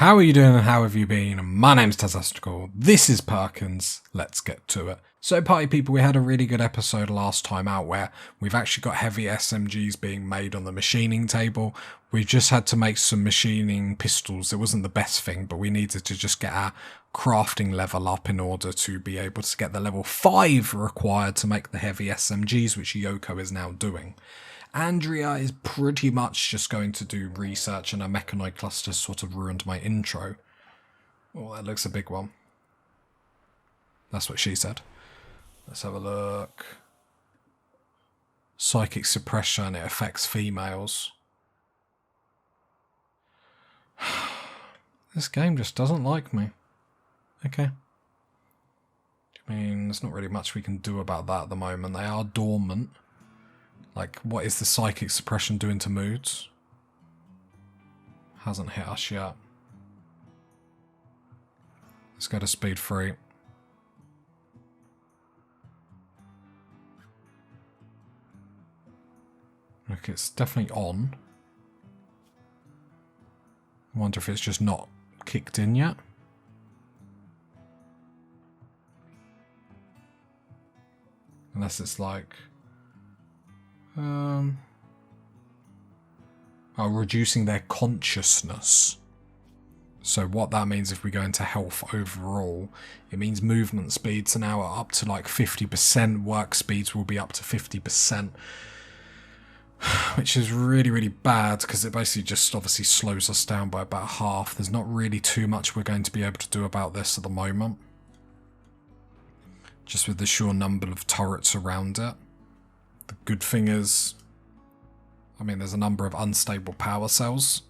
How are you doing and how have you been? My name's Tazastical. This is Perkins. Let's get to it. So party people, we had a really good episode last time out where we've actually got heavy SMGs being made on the machining table. We just had to make some machining pistols. It wasn't the best thing, but we needed to just get our crafting level up in order to be able to get the level 5 required to make the heavy SMGs, which Yoko is now doing. Andrea is pretty much just going to do research, and her mechanoid cluster sort of ruined my intro. Oh, that looks a big one. That's what she said. Let's have a look. Psychic suppression, it affects females. This game just doesn't like me. Okay. I mean, there's not really much we can do about that at the moment. They are dormant. Like, what is the psychic suppression doing to moods? Hasn't hit us yet. Let's go to speed 3. Look, it's definitely on. I wonder if it's just not kicked in yet. Unless it's like... reducing their consciousness. So what that means, if we go into health overall, it means movement speeds are now up to like 50%, work speeds will be up to 50%, which is really, really bad because it basically just obviously slows us down by about half. There's not really too much we're going to be able to do about this at the moment, just with the sheer number of turrets around it. The good thing is, I mean, there's a number of unstable power cells.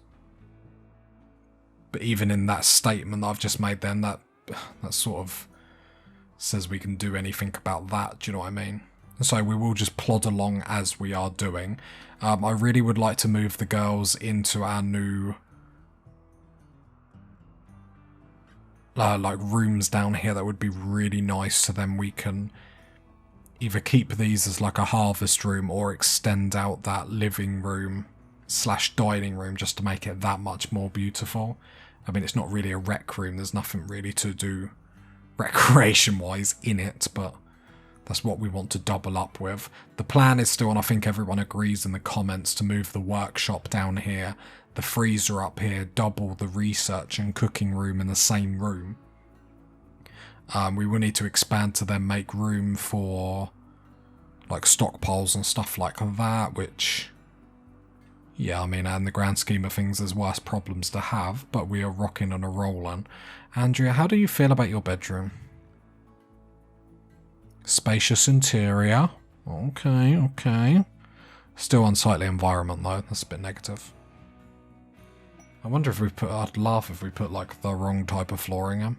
But even in that statement that I've just made then, that sort of says we can do anything about that, do you know what I mean? So we will just plod along as we are doing. I really would like to move the girls into our new like rooms down here. That would be really nice, so then we can either keep these as like a harvest room or extend out that living room / dining room just to make it that much more beautiful. I mean, it's not really a rec room. There's nothing really to do recreation wise in it, but that's what we want to double up with. The plan is still, and I think everyone agrees in the comments, to move the workshop down here, the freezer up here, double the research and cooking room in the same room. We will need to expand to then make room for like stockpiles and stuff like that, which, yeah, I mean, in the grand scheme of things, there's worse problems to have, but we are rocking and a rolling. Andrea, how do you feel about your bedroom? Spacious interior. Okay, okay. Still unsightly environment though, that's a bit negative. I wonder if we put, I'd laugh if we put like the wrong type of flooring in.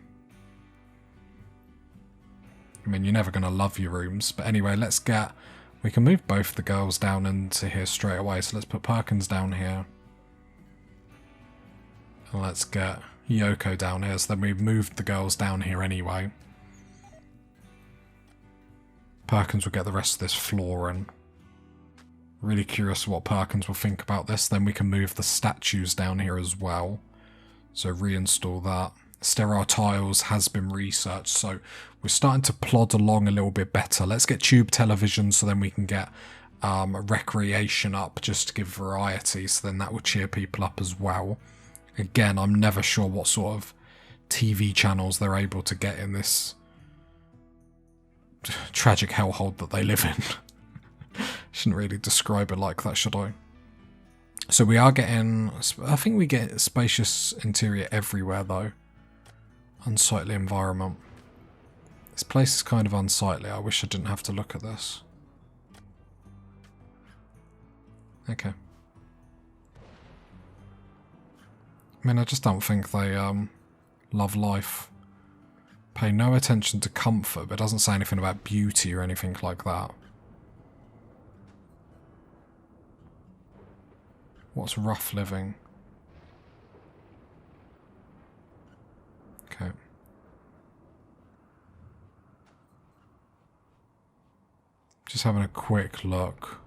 I mean, you're never going to love your rooms. But anyway, let's get... We can move both the girls down into here straight away. So let's put Perkins down here. And let's get Yoko down here. So then we've moved the girls down here anyway. Perkins will get the rest of this floor in. Really curious what Perkins will think about this. Then we can move the statues down here as well. So reinstall that. Sterile tiles has been researched, so we're starting to plod along a little bit better. Let's get tube television so then we can get recreation up just to give variety, so then that will cheer people up as well. Again, I'm never sure what sort of TV channels they're able to get in this tragic hellhole that they live in. Shouldn't really describe it like that, should I? So we are getting, I think we get spacious interior everywhere though. Unsightly environment. This place is kind of unsightly. I wish I didn't have to look at this. Okay. I mean, I just don't think they love life. Pay no attention to comfort, but doesn't say anything about beauty or anything like that. What's rough living? Okay. Just having a quick look.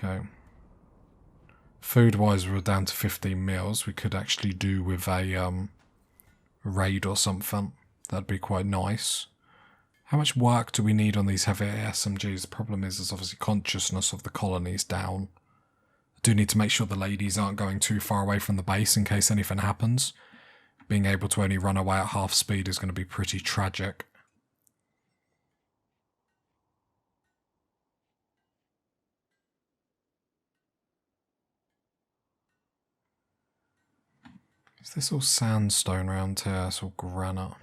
Okay. Food-wise, we're down to 15 meals. We could actually do with a raid or something. That'd be quite nice. How much work do we need on these heavy SMGs? The problem is there's obviously consciousness of the colonies down. I do need to make sure the ladies aren't going too far away from the base in case anything happens. Being able to only run away at half speed is going to be pretty tragic. Is this all sandstone around here? It's all granite.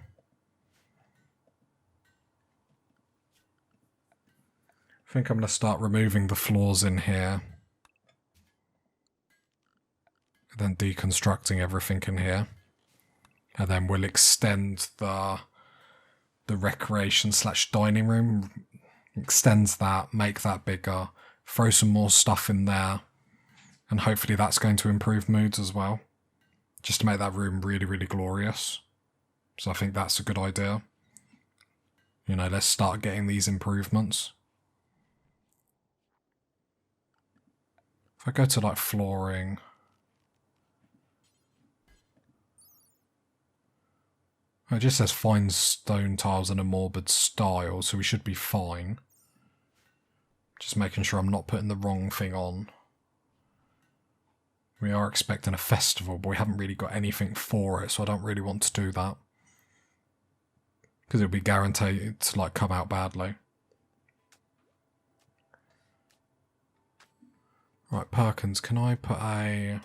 I think I'm going to start removing the floors in here. And then deconstructing everything in here. And then we'll extend the recreation / dining room. Extends that, make that bigger. Throw some more stuff in there. And hopefully that's going to improve moods as well. Just to make that room really, really glorious. So I think that's a good idea. You know, let's start getting these improvements. If I go to like flooring. It just says fine stone tiles in a morbid style, so we should be fine. Just making sure I'm not putting the wrong thing on. We are expecting a festival, but we haven't really got anything for it, so I don't really want to do that. Because it'll be guaranteed to like come out badly. Right, Perkins, can I put a...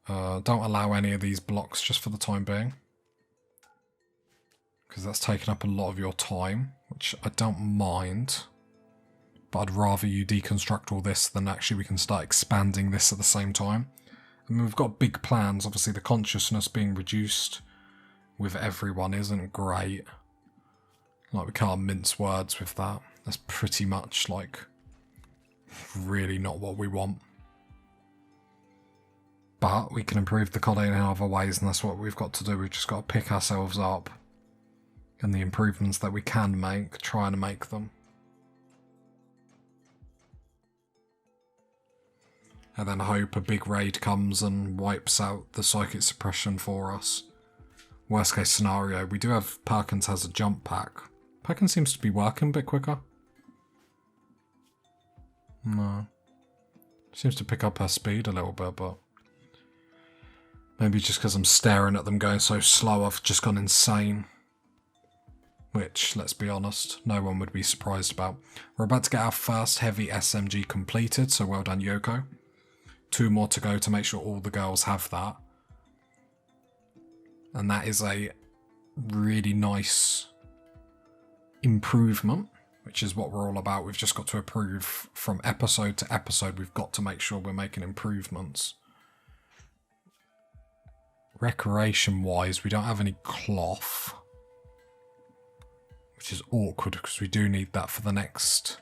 don't allow any of these blocks just for the time being. Because that's taking up a lot of your time, which I don't mind. But I'd rather you deconstruct all this than actually we can start expanding this at the same time. I mean, we've got big plans. Obviously, the consciousness being reduced with everyone isn't great. Like, we can't mince words with that. That's pretty much, like, really not what we want. But we can improve the colony in other ways, and that's what we've got to do. We've just got to pick ourselves up. And the improvements that we can make, try and make them. And then hope a big raid comes and wipes out the psychic suppression for us. Worst case scenario, we do have Perkins has a jump pack. Perkins seems to be working a bit quicker. No. Seems to pick up her speed a little bit, but... maybe just because I'm staring at them going so slow, I've just gone insane. Which, let's be honest, no one would be surprised about. We're about to get our first heavy SMG completed, so well done, Yoko. 2 more to go to make sure all the girls have that. And that is a really nice improvement, which is what we're all about. We've just got to improve from episode to episode. We've got to make sure we're making improvements. Recreation-wise, we don't have any cloth, which is awkward because we do need that for the next...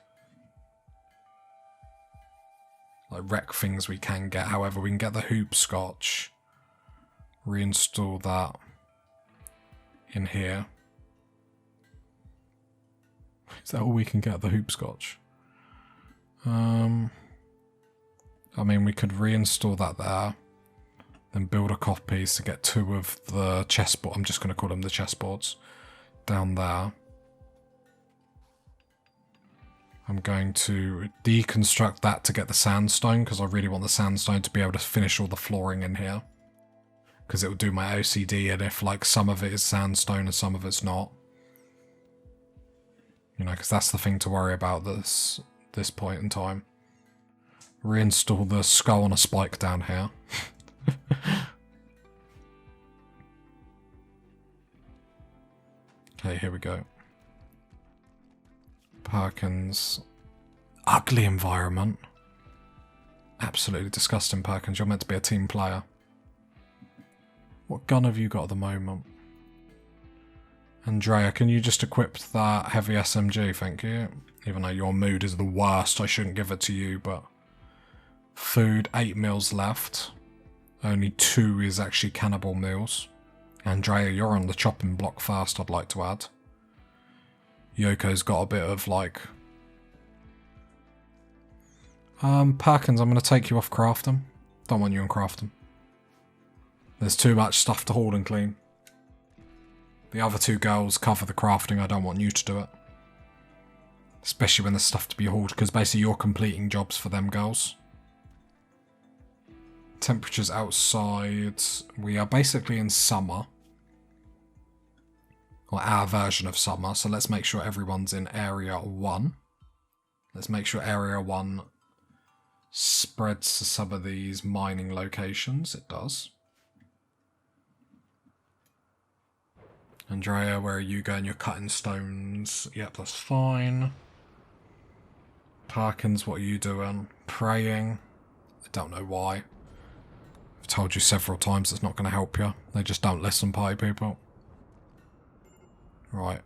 like wreck things we can get. However, we can get the hoop scotch, reinstall that in here. Is that all we can get, the hoop scotch? I mean, we could reinstall that there, then build a copies to get 2 of the chessboard. I'm just going to call them the chessboards down there. I'm going to deconstruct that to get the sandstone, because I really want the sandstone to be able to finish all the flooring in here. Because it will do my OCD, and if like some of it is sandstone and some of it's not. You know, because that's the thing to worry about this point in time. Reinstall the skull on a spike down here. Okay, here we go. Perkins. Ugly environment. Absolutely disgusting, Perkins. You're meant to be a team player. What gun have you got at the moment? Andrea, can you just equip that heavy SMG, thank you? Even though your mood is the worst, I shouldn't give it to you, but... food, 8 meals left. Only 2 is actually cannibal meals. Andrea, you're on the chopping block first, I'd like to add. Yoko's got a bit of, like, Perkins, I'm going to take you off crafting. Don't want you on crafting. There's too much stuff to haul and clean. The other two girls cover the crafting. I don't want you to do it. Especially when there's stuff to be hauled, because basically you're completing jobs for them girls. Temperatures outside. We are basically in summer. Or our version of summer. So let's make sure everyone's in area 1. Let's make sure area 1 spreads to some of these mining locations. It does. Andrea, where are you going? You're cutting stones. Yep, that's fine. Perkins, what are you doing? Praying. I don't know why. I've told you several times it's not going to help you. They just don't listen, party people. Right.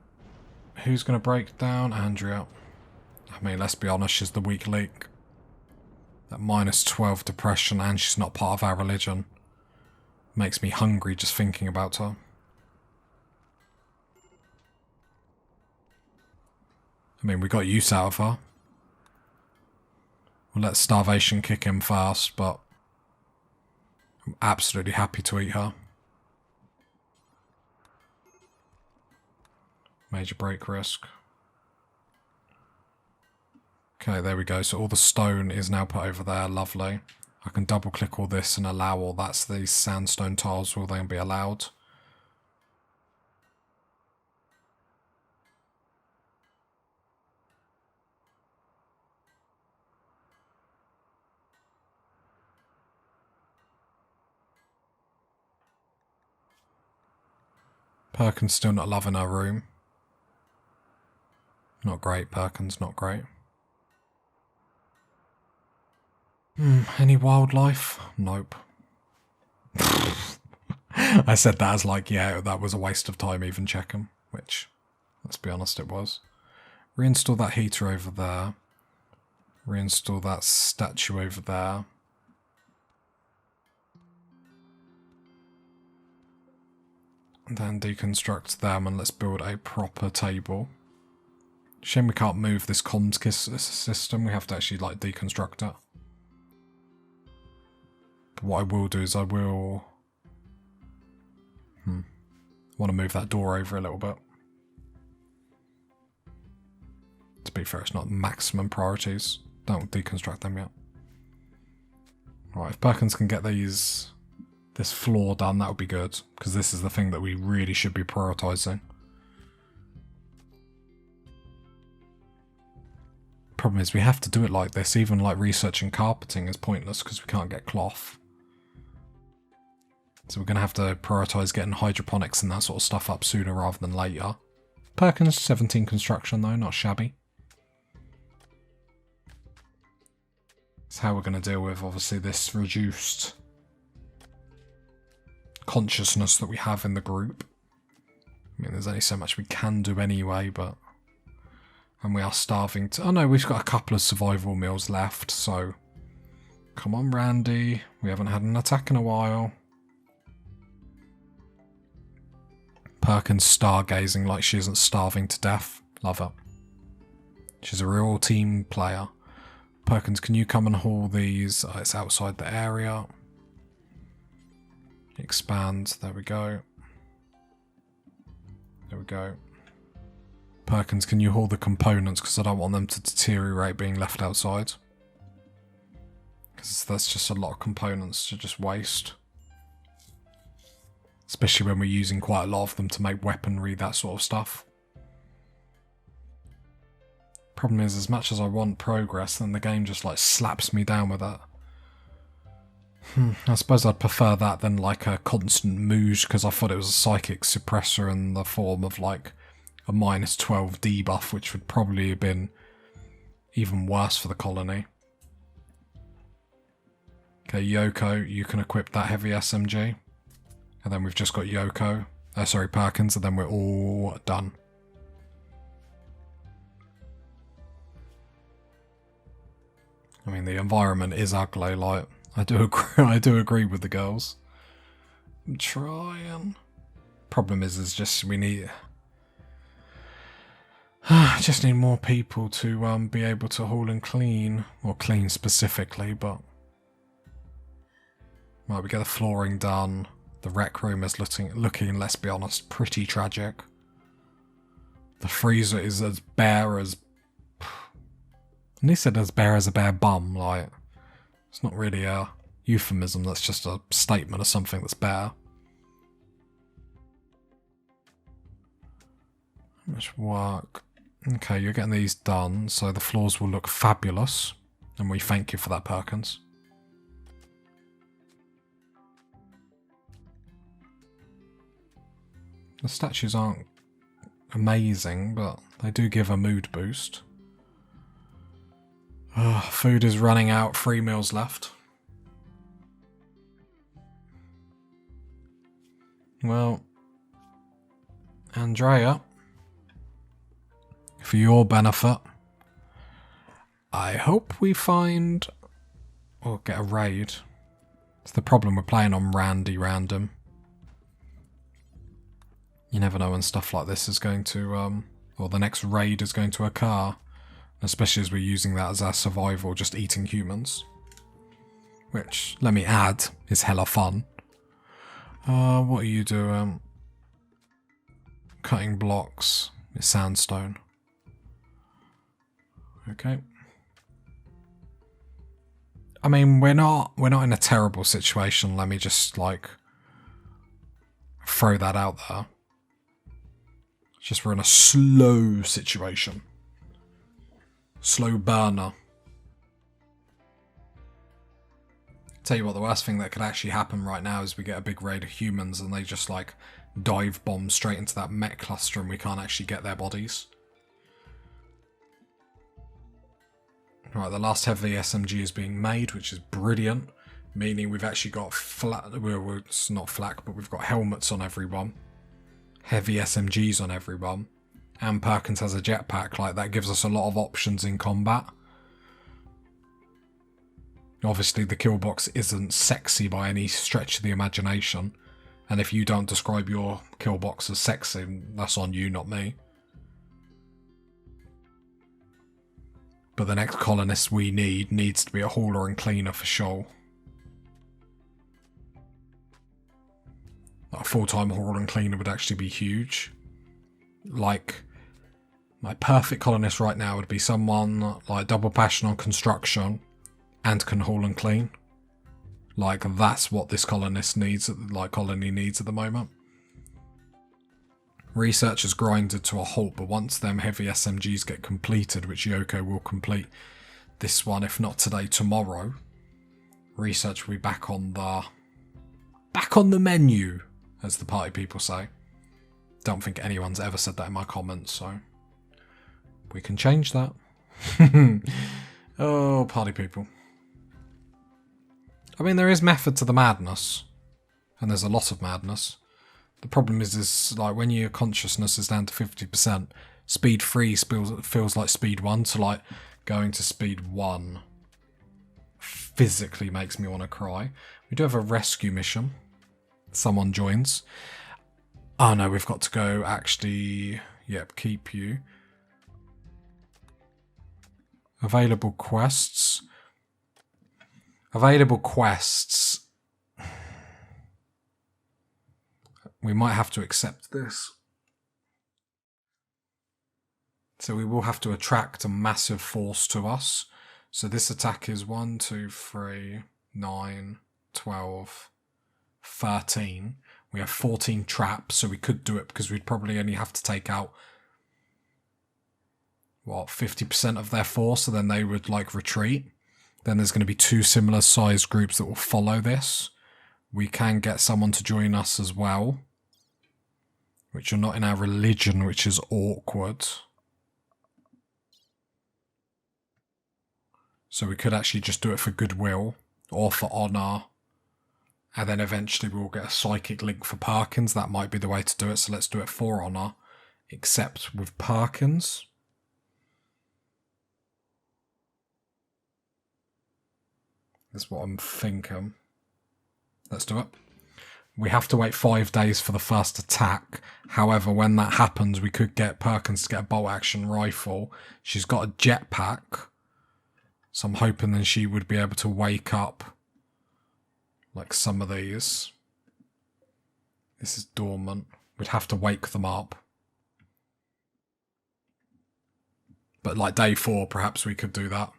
Who's going to break down? Andrea. I mean, let's be honest, she's the weak link. That -12 depression, and she's not part of our religion. Makes me hungry just thinking about her. I mean, we got use out of her. We'll let starvation kick in first, but I'm absolutely happy to eat her. Major break risk. Okay, there we go. So all the stone is now put over there. Lovely. I can double click all this and allow all that. So these sandstone tiles will then be allowed. Perkins still not loving her room. Not great, Perkins, not great. Any wildlife? Nope. I said that as like, yeah, that was a waste of time even checking, which, let's be honest, it was. Reinstall that heater over there. Reinstall that statue over there. And then deconstruct them and let's build a proper table. Shame we can't move this comms system. We have to actually like deconstruct it. But what I will do is I will... want to move that door over a little bit. To be fair, it's not maximum priorities. Don't deconstruct them yet. Right, if Perkins can get this floor done, that would be good. Because this is the thing that we really should be prioritising. Problem is we have to do it like this. Even like researching carpeting is pointless because we can't get cloth. So we're going to have to prioritise getting hydroponics and that sort of stuff up sooner rather than later. Perkins 17 construction though, not shabby. That's how we're going to deal with obviously this reduced consciousness that we have in the group. I mean, there's only so much we can do anyway, but... And we are starving to... Oh no, we've got a couple of survival meals left, so... Come on, Randy. We haven't had an attack in a while. Perkins stargazing like she isn't starving to death. Love her. She's a real team player. Perkins, can you come and haul these? It's outside the area. Expand. There we go. There we go. Perkins, can you haul the components? Because I don't want them to deteriorate being left outside. Because that's just a lot of components to just waste. Especially when we're using quite a lot of them to make weaponry, that sort of stuff. Problem is, as much as I want progress, then the game just like slaps me down with that. I suppose I'd prefer that than like a constant mooge, because I thought it was a psychic suppressor in the form of like a -12 debuff, which would probably have been even worse for the colony. Okay, Yoko, you can equip that heavy SMG. And then we've just got Yoko. Sorry, Perkins, and then we're all done. I mean, the environment is ugly, like, I do agree with the girls. I'm trying. Problem is just we need... I just need more people to be able to haul and clean, or clean specifically, but... Right, we get the flooring done. The rec room is looking, let's be honest, pretty tragic. The freezer is as bare as... And he said as bare as a bare bum, like... It's not really a euphemism, that's just a statement of something that's bare. How much work? Okay, you're getting these done, so the floors will look fabulous. And we thank you for that, Perkins. The statues aren't amazing, but they do give a mood boost. Food is running out, 3 meals left. Well, Andrea, for your benefit, I hope we find or get a raid. It's the problem, we're playing on random. You never know when stuff like this is going to, or the next raid is going to occur. Especially as we're using that as our survival, just eating humans. Which, let me add, is hella fun. What are you doing? Cutting blocks. It's sandstone. Okay. I mean, we're not in a terrible situation. Let me just, like, throw that out there. It's just we're in a slow situation. Slow burner. Tell you what, the worst thing that could actually happen right now is we get a big raid of humans and they just like dive bomb straight into that mech cluster and we can't actually get their bodies. Right, the last heavy SMG is being made, which is brilliant. Meaning we've actually got it's not flak, but we've got helmets on everyone. Heavy SMGs on everyone. And Perkins has a jetpack, like that gives us a lot of options in combat. Obviously the kill box isn't sexy by any stretch of the imagination. And if you don't describe your kill box as sexy, that's on you, not me. But the next colonist we needs to be a hauler and cleaner for sure. Like a full-time hauler and cleaner would actually be huge. Like, my perfect colonist right now would be someone like double passion on construction and can haul and clean. Like, that's what this colonist needs, like colony needs at the moment. Research has grinded to a halt, but once them heavy SMGs get completed, which Yoko will complete this one, if not today, tomorrow, research will be back on the menu, as the party people say. Don't think anyone's ever said that in my comments, so we can change that. Oh, party people. I mean, there is method to the madness, and there's a lot of madness. The problem is like when your consciousness is down to 50%, speed 3 feels like speed 1, so like going to speed 1 physically makes me want to cry. We do have a rescue mission. Someone joins. Oh no, we've got to go actually... Yep, keep you. Available quests. Available quests. We might have to accept this. So we will have to attract a massive force to us. So this attack is 1, 2, 3, 9, 12, 13. We have 14 traps, so we could do it because we'd probably only have to take out, what, 50% of their force, so then they would, like, retreat. Then there's going to be 2 similar sized groups that will follow this. We can get someone to join us as well, which are not in our religion, which is awkward. So we could actually just do it for goodwill or for honour. And then eventually we'll get a psychic link for Perkins. That might be the way to do it. So let's do it for honour, except with Perkins. That's what I'm thinking. Let's do it. We have to wait 5 days for the first attack. However, when that happens, we could get Perkins to get a bolt-action rifle. She's got a jetpack. So I'm hoping then she would be able to wake up like some of these. This is dormant. We'd have to wake them up. But like day 4, perhaps we could do that.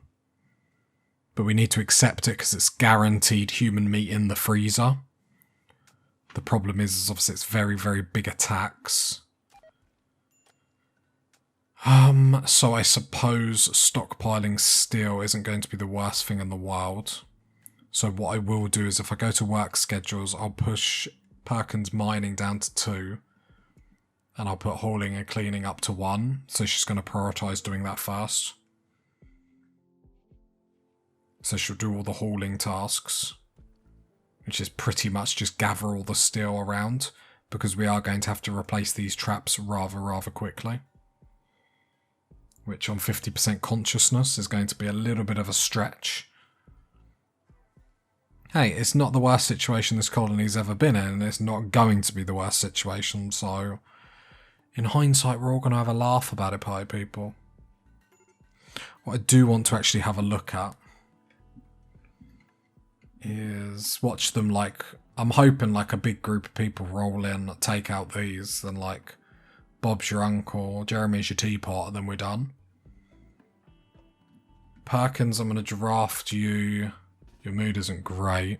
But we need to accept it because it's guaranteed human meat in the freezer. The problem is obviously it's very, very big attacks. So I suppose stockpiling steel isn't going to be the worst thing in the world. So what I will do is if I go to work schedules, I'll push Perkins mining down to 2. And I'll put hauling and cleaning up to 1. So she's going to prioritise doing that first. So she'll do all the hauling tasks. Which is pretty much just gather all the steel around. Because we are going to have to replace these traps rather quickly. Which on 50% consciousness is going to be a little bit of a stretch. Hey, it's not the worst situation this colony's ever been in. And it's not going to be the worst situation. So, in hindsight, we're all going to have a laugh about it, pie people. What I do want to actually have a look at is watch them like, I'm hoping like a big group of people roll in, take out these, and like Bob's your uncle, Jeremy's your teapot, and then we're done. Perkins, I'm going to draft you. Your mood isn't great.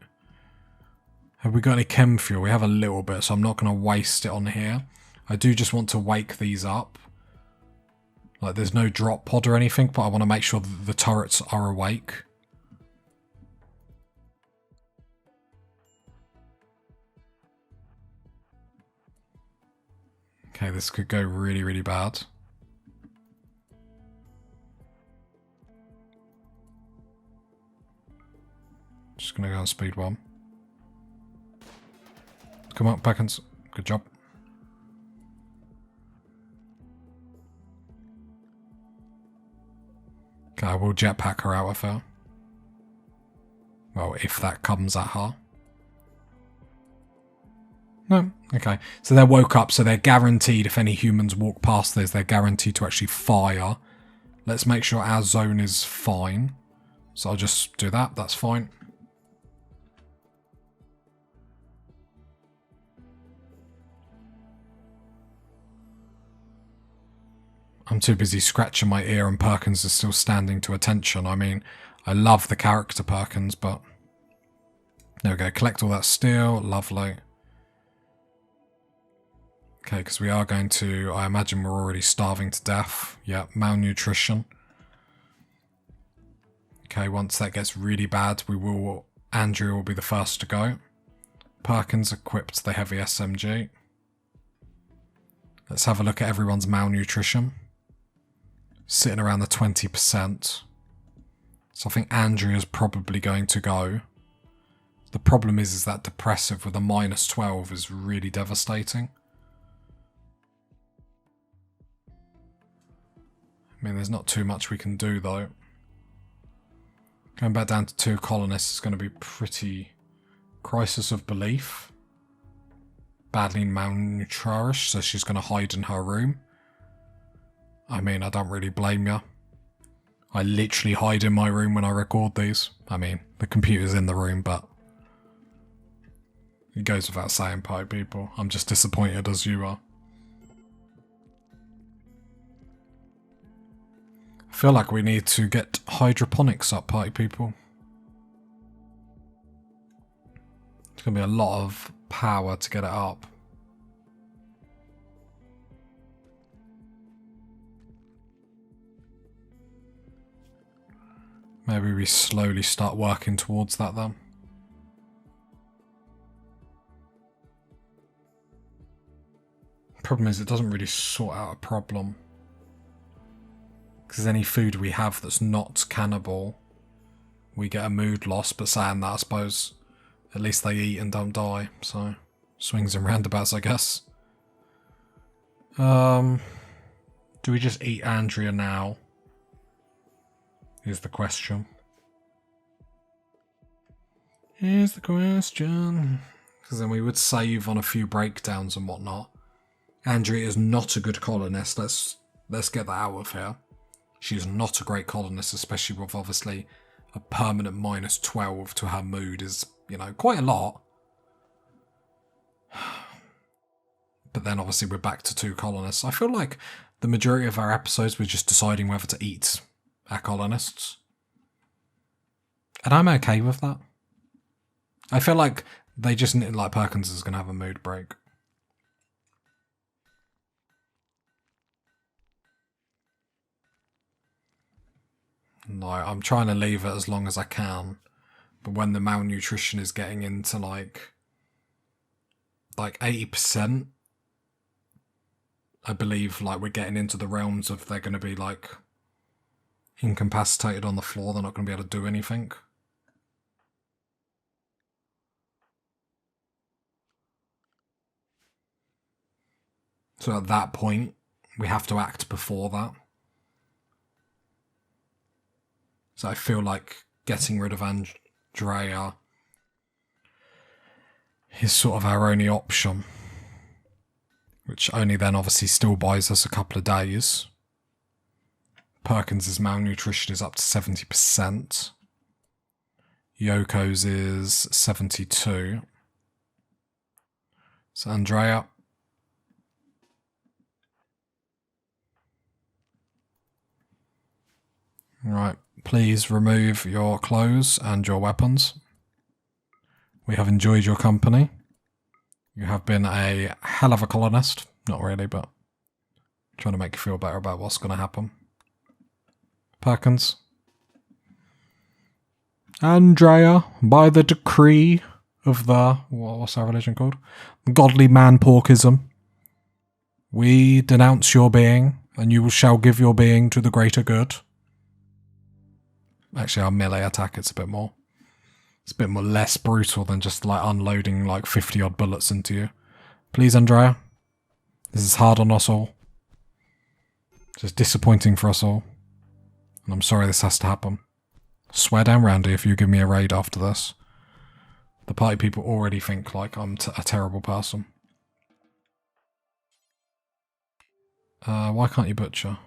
Have we got any chem fuel? We have a little bit, so I'm not going to waste it on here. I do just want to wake these up. Like there's no drop pod or anything, but I want to make sure that the turrets are awake. Okay, this could go really bad. Just gonna go on speed 1. Come on, Perkins. Good job. Okay, we'll jetpack her out of her. Well, if that comes at her. No, okay. So they're woke up, so they're guaranteed, if any humans walk past this, they're guaranteed to actually fire. Let's make sure our zone is fine. So I'll just do that, that's fine. I'm too busy scratching my ear and Perkins is still standing to attention. I mean, I love the character Perkins, but... There we go, collect all that steel, lovely. Okay, because we are going to, I imagine we're already starving to death. Yeah, malnutrition. Okay, once that gets really bad, Andrew will be the first to go. Perkins equipped the heavy SMG. Let's have a look at everyone's malnutrition. Sitting around the 20%. So I think Andrew is probably going to go. The problem is that depressive with a -12 is really devastating. I mean, there's not too much we can do, though. Going back down to 2 colonists is going to be pretty... Crisis of belief. Badly malnourished, so she's going to hide in her room. I mean, I don't really blame you. I literally hide in my room when I record these. I mean, the computer's in the room, but... It goes without saying, pie people. I'm just disappointed as you are. I feel like we need to get hydroponics up, party people. It's going to be a lot of power to get it up. Maybe we slowly start working towards that then. Problem is it doesn't really sort out a problem. Because any food we have that's not cannibal, we get a mood loss, but saying that, I suppose, at least they eat and don't die, so swings and roundabouts, I guess. Do we just eat Andrea now? Is the question. Here's the question. Because then we would save on a few breakdowns and whatnot. Andrea is not a good colonist. Let's get that out of here. She is not a great colonist, especially with obviously a permanent -12 to her mood is, you know, quite a lot. But then obviously we're back to 2 colonists. I feel like the majority of our episodes we're just deciding whether to eat our colonists. And I'm okay with that. I feel like they just need, like, Perkins is going to have a mood break. Like, I'm trying to leave it as long as I can. But when the malnutrition is getting into like 80%, I believe like we're getting into the realms of they're going to be like incapacitated on the floor. They're not going to be able to do anything. So at that point, we have to act before that. So I feel like getting rid of Andrea is sort of our only option. Which only then obviously still buys us a couple of days. Perkins' malnutrition is up to 70%. Yoko's is 72. So Andrea. Right, please remove your clothes and your weapons. We have enjoyed your company. You have been a hell of a colonist. Not really, but trying to make you feel better about what's going to happen. Perkins. Andrea, by the decree of the... what's our religion called? The godly man-porkism. We denounce your being, and you shall give your being to the greater good. Actually, our melee attack, it's a bit more... It's a bit more less brutal than just like unloading like 50 odd bullets into you. Please, Andrea. This is hard on us all. Just disappointing for us all. And I'm sorry this has to happen. Swear down, Randy, if you give me a raid after this. The party people already think like I'm a terrible person. Why can't you butcher?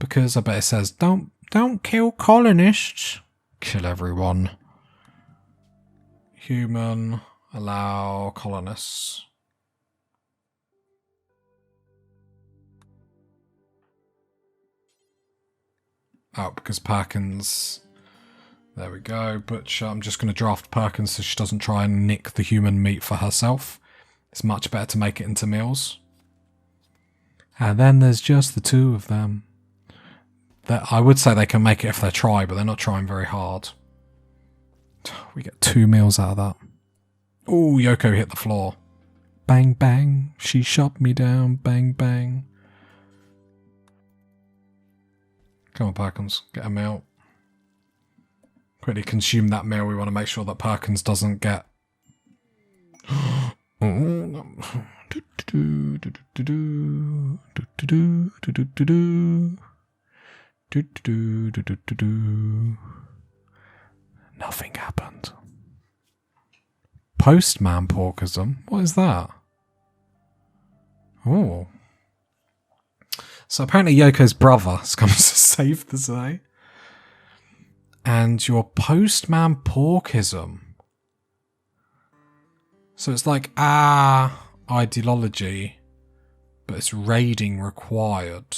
Because I bet it says, don't kill colonists. Kill everyone. Human, allow colonists. Oh, because Perkins... There we go. Butcher. I'm just going to draft Perkins so she doesn't try and nick the human meat for herself. It's much better to make it into meals. And then there's just the 2 of them. I would say they can make it if they try, but they're not trying very hard. We get 2 meals out of that. Oh, Yoko hit the floor. Bang, bang. She shot me down. Bang, bang. Come on, Perkins. Get a meal. Quickly consume that meal. We want to make sure that Perkins doesn't get... Nothing happened. Postman porkism? What is that? Oh. So apparently Yoko's brother has come to save the day. And your postman porkism. So it's like ideology, but it's raiding required.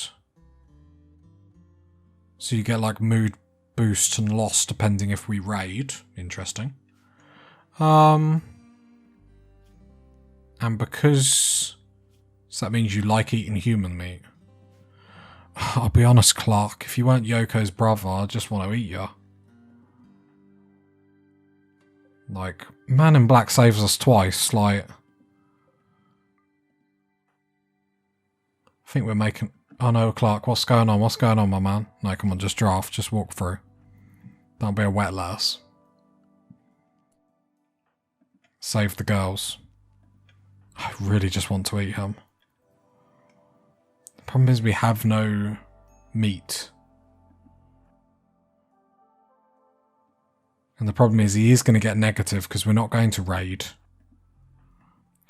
So you get like mood boost and loss depending if we raid. Interesting. And because... So that means you like eating human meat. I'll be honest, Clark. If you weren't Yoko's brother, I'd just want to eat you. Like, Man in Black saves us twice, like... I think we're making... Oh no, Clark, what's going on? What's going on, my man? No, come on, just draft, just walk through. Don't be a wet lass. Save the girls. I really just want to eat him. The problem is we have no meat. And the problem is he is going to get negative because we're not going to raid.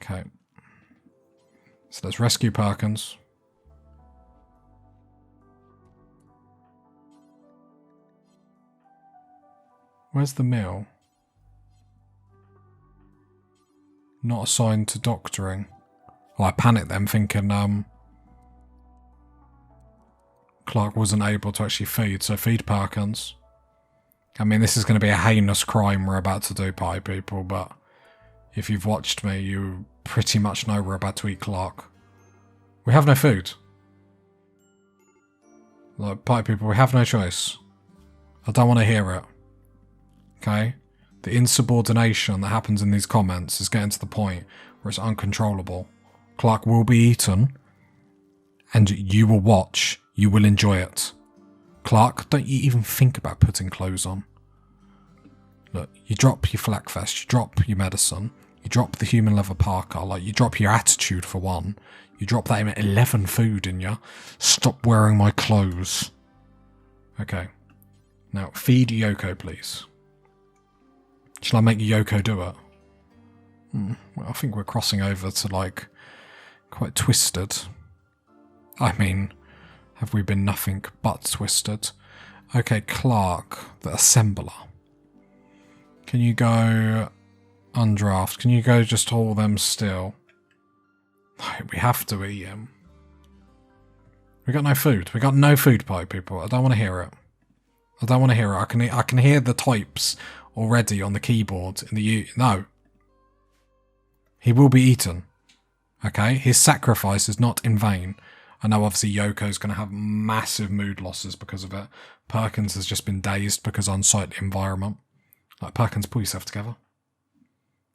Okay. So let's rescue Perkins. Where's the meal? Not assigned to doctoring. Well, I panicked then thinking Clark wasn't able to actually feed, so feed Perkins. I mean, this is going to be a heinous crime we're about to do, pie people, but if you've watched me, you pretty much know we're about to eat Clark. We have no food. Like, pie people, we have no choice. I don't want to hear it. Okay? The insubordination that happens in these comments is getting to the point where it's uncontrollable. Clark will be eaten, and you will watch. You will enjoy it. Clark, don't you even think about putting clothes on. Look, you drop your flak vest, you drop your medicine, you drop the human leather parka, like you drop your attitude for one. You drop that 11 food in you. Stop wearing my clothes. Okay. Now, feed Yoko, please. Shall I make Yoko do it? Well, I think we're crossing over to, like, quite twisted. I mean, have we been nothing but twisted? Okay, Clark, the assembler. Can you go undraft? Can you go just hold them still? We have to eat him. We got no food. We got no food, pie people. I don't want to hear it. I don't want to hear it. I can hear the types already on the keyboard in the no. He will be eaten. Okay? His sacrifice is not in vain. I know obviously Yoko's going to have massive mood losses because of it. Perkins has just been dazed because unsightly environment. Like, Perkins, pull yourself together.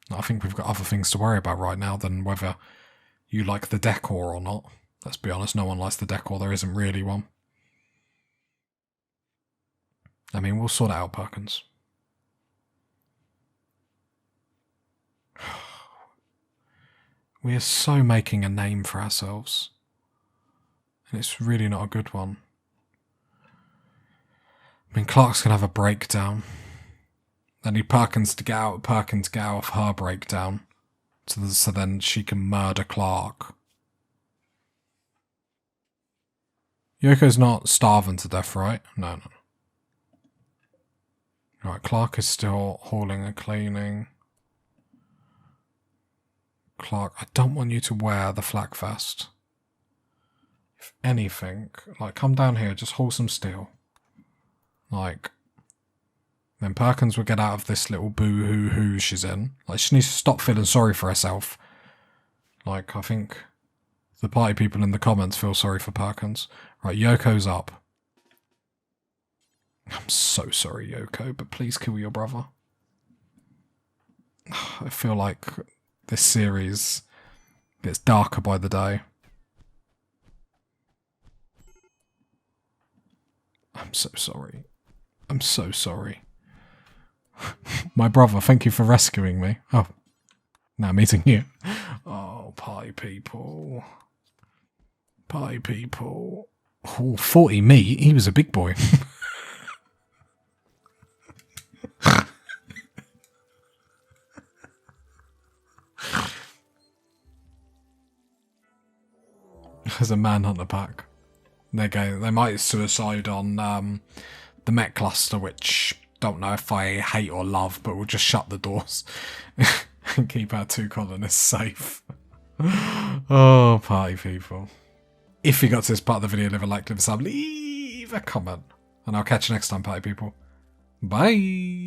I think we've got other things to worry about right now than whether you like the decor or not. Let's be honest, no one likes the decor. There isn't really one. I mean, we'll sort it out, Perkins. We are so making a name for ourselves. And it's really not a good one. I mean, Clark's going to have a breakdown. I need Perkins to get out of her breakdown. So then she can murder Clark. Yoko's not starving to death, right? No. Right, Clark is still hauling and cleaning. Clark, I don't want you to wear the flak vest. If anything, like, come down here, just hold some steel. Like, then Perkins will get out of this little boo-hoo-hoo she's in. Like, she needs to stop feeling sorry for herself. Like, I think the party people in the comments feel sorry for Perkins. Right, Yoko's up. I'm so sorry, Yoko, but please kill your brother. I feel like this series gets darker by the day. I'm so sorry. I'm so sorry. My brother, thank you for rescuing me. Oh, now I'm eating you. Oh, pie people. Pie people. Oh, 40 meat? He was a big boy. There's a manhunter pack. They might suicide on the Met Cluster, which don't know if I hate or love, but we'll just shut the doors and keep our 2 colonists safe. Oh, party people. If you got to this part of the video, leave a like, leave a sub, leave a comment, and I'll catch you next time, party people. Bye!